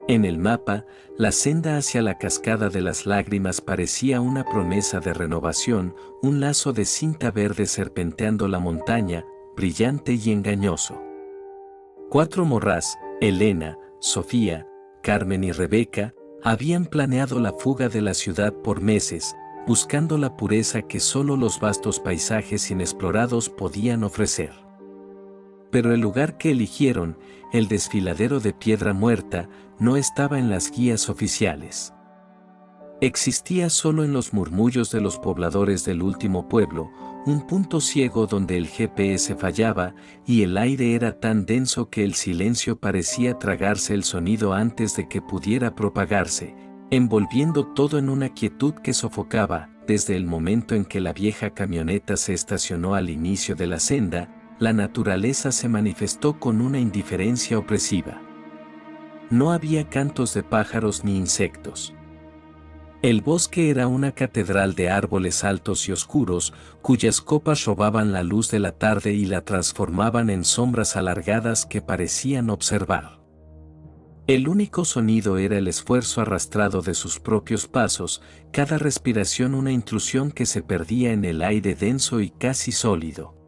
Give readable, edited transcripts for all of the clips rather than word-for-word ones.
En el mapa, la senda hacia la cascada de las lágrimas parecía una promesa de renovación, un lazo de cinta verde serpenteando la montaña, brillante y engañoso. 4 morrás, Elena, Sofía, Carmen y Rebeca, habían planeado la fuga de la ciudad por meses, buscando la pureza que solo los vastos paisajes inexplorados podían ofrecer. Pero el lugar que eligieron, el desfiladero de Piedra Muerta, no estaba en las guías oficiales. Existía solo en los murmullos de los pobladores del último pueblo, un punto ciego donde el GPS fallaba y el aire era tan denso que el silencio parecía tragarse el sonido antes de que pudiera propagarse, envolviendo todo en una quietud que sofocaba. Desde el momento en que la vieja camioneta se estacionó al inicio de la senda, la naturaleza se manifestó con una indiferencia opresiva. No había cantos de pájaros ni insectos. El bosque era una catedral de árboles altos y oscuros, cuyas copas robaban la luz de la tarde y la transformaban en sombras alargadas que parecían observar. El único sonido era el esfuerzo arrastrado de sus propios pasos, cada respiración una intrusión que se perdía en el aire denso y casi sólido.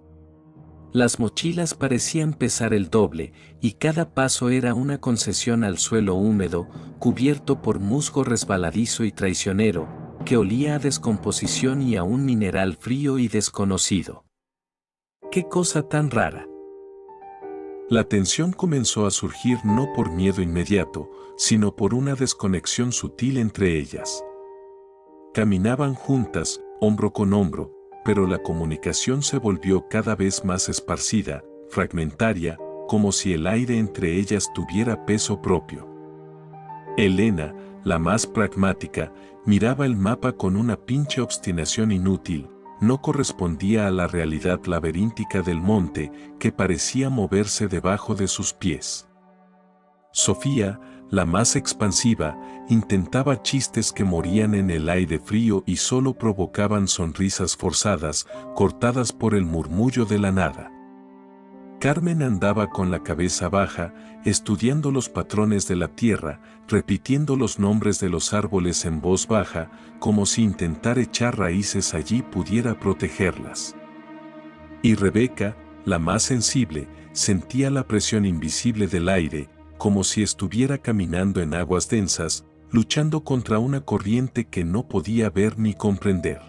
Las mochilas parecían pesar el doble, y cada paso era una concesión al suelo húmedo, cubierto por musgo resbaladizo y traicionero, que olía a descomposición y a un mineral frío y desconocido. ¡Qué cosa tan rara! La tensión comenzó a surgir no por miedo inmediato, sino por una desconexión sutil entre ellas. Caminaban juntas, hombro con hombro, pero la comunicación se volvió cada vez más esparcida, fragmentaria, como si el aire entre ellas tuviera peso propio. Elena, la más pragmática, miraba el mapa con una pinche obstinación inútil, no correspondía a la realidad laberíntica del monte que parecía moverse debajo de sus pies. Sofía, la más expansiva, intentaba chistes que morían en el aire frío y solo provocaban sonrisas forzadas, cortadas por el murmullo de la nada. Carmen andaba con la cabeza baja, estudiando los patrones de la tierra, repitiendo los nombres de los árboles en voz baja, como si intentar echar raíces allí pudiera protegerlas. Y Rebeca, la más sensible, sentía la presión invisible del aire, como si estuviera caminando en aguas densas, luchando contra una corriente que no podía ver ni comprender.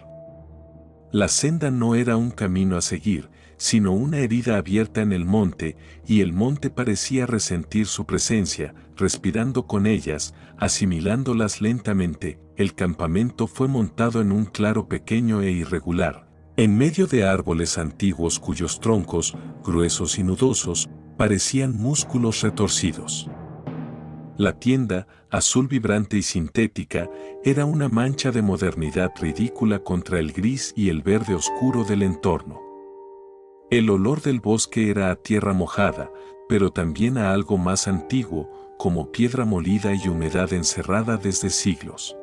La senda no era un camino a seguir, sino una herida abierta en el monte, y el monte parecía resentir su presencia, respirando con ellas, asimilándolas lentamente. El campamento fue montado en un claro pequeño e irregular, en medio de árboles antiguos cuyos troncos, gruesos y nudosos, parecían músculos retorcidos. La tienda, azul vibrante y sintética, era una mancha de modernidad ridícula contra el gris y el verde oscuro del entorno. El olor del bosque era a tierra mojada, pero también a algo más antiguo, como piedra molida y humedad encerrada desde siglos.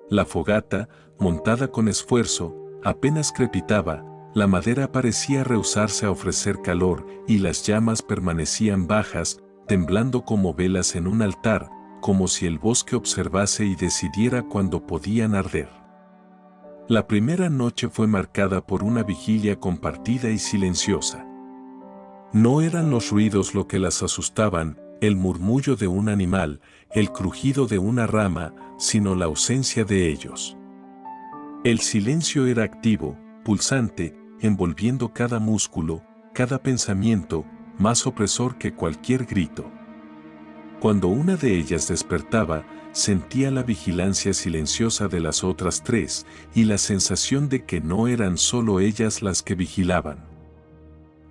La fogata, montada con esfuerzo, apenas crepitaba, la madera parecía rehusarse a ofrecer calor y las llamas permanecían bajas, temblando como velas en un altar, como si el bosque observase y decidiera cuándo podían arder. La primera noche fue marcada por una vigilia compartida y silenciosa. No eran los ruidos lo que las asustaban, el murmullo de un animal, el crujido de una rama, sino la ausencia de ellos. El silencio era activo, pulsante, envolviendo cada músculo, cada pensamiento, más opresor que cualquier grito. Cuando una de ellas despertaba, sentía la vigilancia silenciosa de las otras tres y la sensación de que no eran solo ellas las que vigilaban.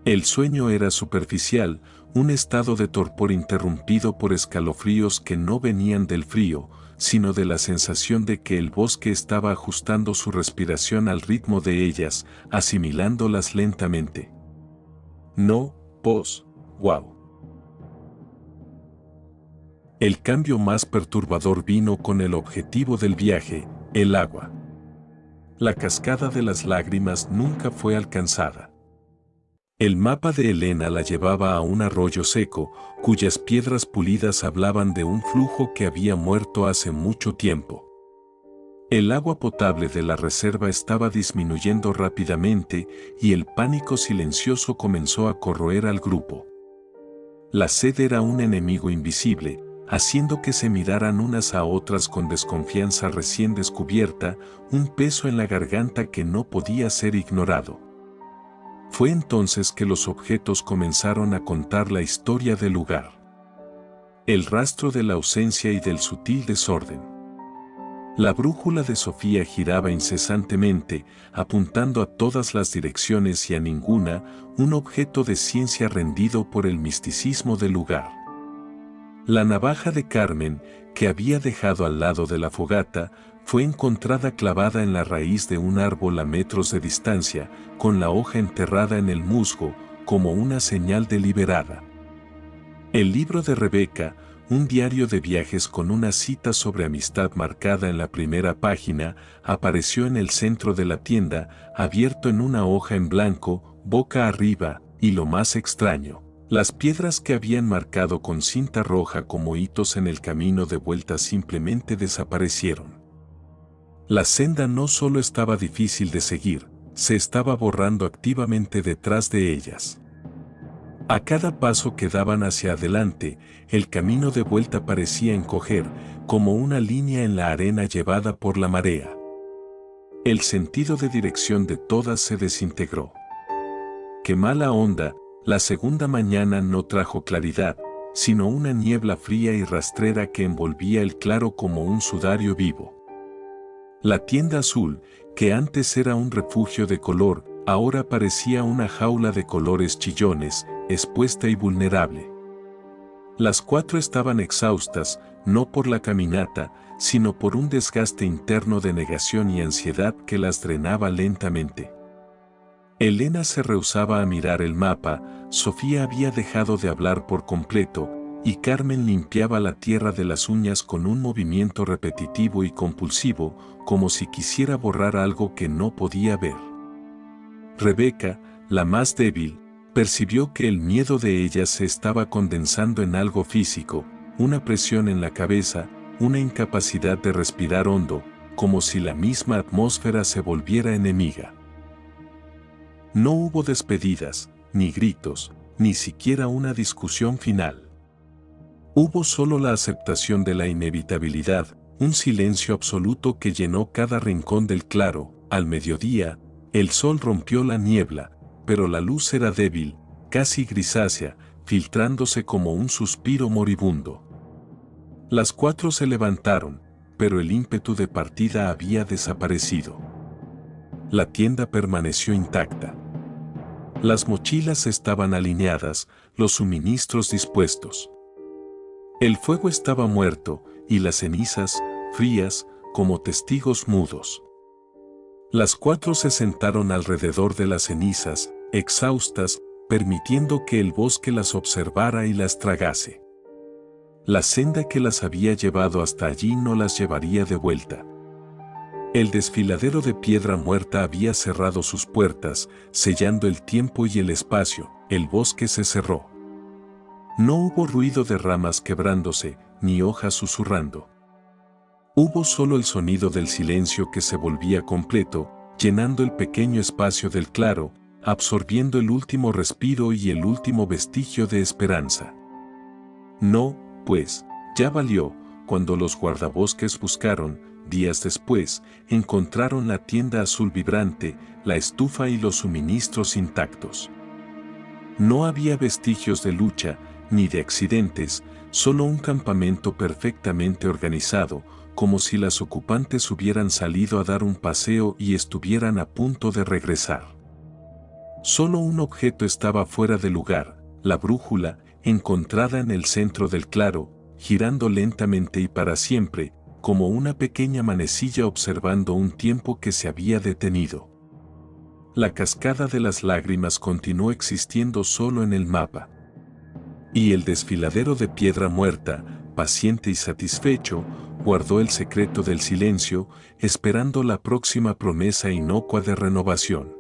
El sueño era superficial, un estado de torpor interrumpido por escalofríos que no venían del frío, sino de la sensación de que el bosque estaba ajustando su respiración al ritmo de ellas, asimilándolas lentamente. No, wow. El cambio más perturbador vino con el objetivo del viaje, el agua. La cascada de las lágrimas nunca fue alcanzada. El mapa de Elena la llevaba a un arroyo seco, cuyas piedras pulidas hablaban de un flujo que había muerto hace mucho tiempo. El agua potable de la reserva estaba disminuyendo rápidamente y el pánico silencioso comenzó a corroer al grupo. La sed era un enemigo invisible, haciendo que se miraran unas a otras con desconfianza recién descubierta, un peso en la garganta que no podía ser ignorado. Fue entonces que los objetos comenzaron a contar la historia del lugar. El rastro de la ausencia y del sutil desorden. La brújula de Sofía giraba incesantemente, apuntando a todas las direcciones y a ninguna, un objeto de ciencia rendido por el misticismo del lugar. La navaja de Carmen, que había dejado al lado de la fogata, fue encontrada clavada en la raíz de un árbol a metros de distancia, con la hoja enterrada en el musgo, como una señal deliberada. El libro de Rebeca, un diario de viajes con una cita sobre amistad marcada en la primera página, apareció en el centro de la tienda, abierto en una hoja en blanco, boca arriba, y lo más extraño, las piedras que habían marcado con cinta roja como hitos en el camino de vuelta simplemente desaparecieron. La senda no solo estaba difícil de seguir, se estaba borrando activamente detrás de ellas. A cada paso que daban hacia adelante, el camino de vuelta parecía encoger, como una línea en la arena llevada por la marea. El sentido de dirección de todas se desintegró. ¡Qué mala onda! La segunda mañana no trajo claridad, sino una niebla fría y rastrera que envolvía el claro como un sudario vivo. La tienda azul, que antes era un refugio de color, ahora parecía una jaula de colores chillones, expuesta y vulnerable. Las cuatro estaban exhaustas, no por la caminata, sino por un desgaste interno de negación y ansiedad que las drenaba lentamente. Elena se rehusaba a mirar el mapa, Sofía había dejado de hablar por completo, y Carmen limpiaba la tierra de las uñas con un movimiento repetitivo y compulsivo, como si quisiera borrar algo que no podía ver. Rebeca, la más débil, percibió que el miedo de ella se estaba condensando en algo físico, una presión en la cabeza, una incapacidad de respirar hondo, como si la misma atmósfera se volviera enemiga. No hubo despedidas, ni gritos, ni siquiera una discusión final. Hubo solo la aceptación de la inevitabilidad, un silencio absoluto que llenó cada rincón del claro. Al mediodía, el sol rompió la niebla, pero la luz era débil, casi grisácea, filtrándose como un suspiro moribundo. Las cuatro se levantaron, pero el ímpetu de partida había desaparecido. La tienda permaneció intacta. Las mochilas estaban alineadas, los suministros dispuestos. El fuego estaba muerto, y las cenizas, frías, como testigos mudos. Las cuatro se sentaron alrededor de las cenizas, exhaustas, permitiendo que el bosque las observara y las tragase. La senda que las había llevado hasta allí no las llevaría de vuelta. El desfiladero de piedra muerta había cerrado sus puertas, sellando el tiempo y el espacio. El bosque se cerró. No hubo ruido de ramas quebrándose, ni hojas susurrando. Hubo solo el sonido del silencio que se volvía completo, llenando el pequeño espacio del claro, absorbiendo el último respiro y el último vestigio de esperanza. No, pues, ya valió. Cuando los guardabosques buscaron, días después, encontraron la tienda azul vibrante, la estufa y los suministros intactos. No había vestigios de lucha, ni de accidentes, solo un campamento perfectamente organizado, como si las ocupantes hubieran salido a dar un paseo y estuvieran a punto de regresar. Solo un objeto estaba fuera de lugar, la brújula, encontrada en el centro del claro, girando lentamente y para siempre, como una pequeña manecilla observando un tiempo que se había detenido. La cascada de las lágrimas continuó existiendo solo en el mapa. Y el desfiladero de piedra muerta, paciente y satisfecho, guardó el secreto del silencio, esperando la próxima promesa inocua de renovación.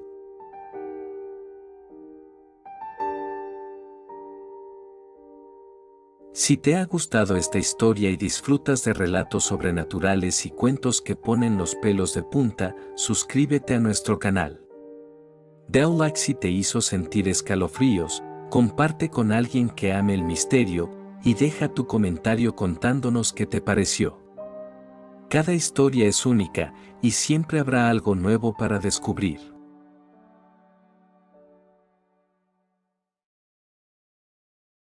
Si te ha gustado esta historia y disfrutas de relatos sobrenaturales y cuentos que ponen los pelos de punta, suscríbete a nuestro canal. Da un like si te hizo sentir escalofríos, comparte con alguien que ame el misterio, y deja tu comentario contándonos qué te pareció. Cada historia es única, y siempre habrá algo nuevo para descubrir.